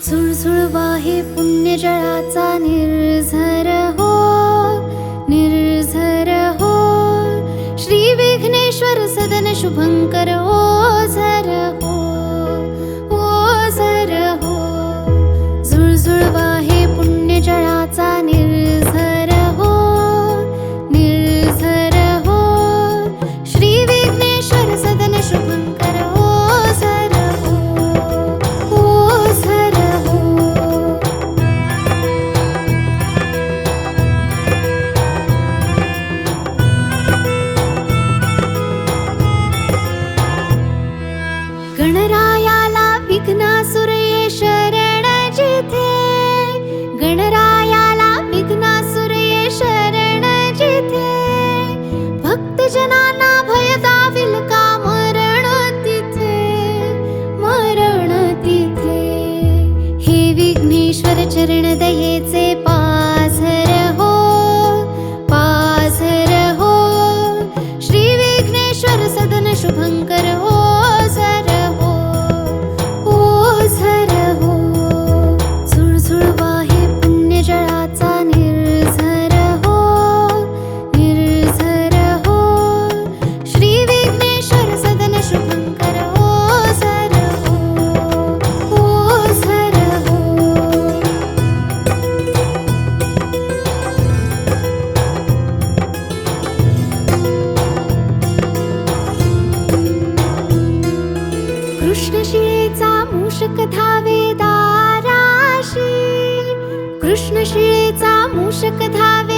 झुळझुळ वाहे पुण्यजळाचा निर्झर हो, निर्झर हो. श्री विघ्नेश्वर सदन शुभंकर ओझर हो, ओझर हो. झुळझुळ वाहे पुण्यजळाचा निर्झर हो, निर्झर हो. श्री विघ्नेश्वर सदन शुभंकर ओझर हो, ओझर हो. गणरायाला विघ्नासुर ये शरण जिथे, गणरायाला विघ्नासुर ये शरण जिथे. भक्तजनांना भय दाविल का मरण तिथे, मरण तिथे. हे विघ्नेश्वर चरण दयेचे पाझर हो, पाझर हो. श्री विघ्नेश्वर सदन शुभंकर ओझर हो, ओझर हो. झुळझुळ वाहे पुण्यजळाचा निर्झर हो, निर्झर हो. श्री विघ्नेश्वर सदन शुभंकर ओझर हो, ओझर हो. कृष्णशिळेचा मूषक धावे दाराशी, कृष्णशिळेचा मूषक धावे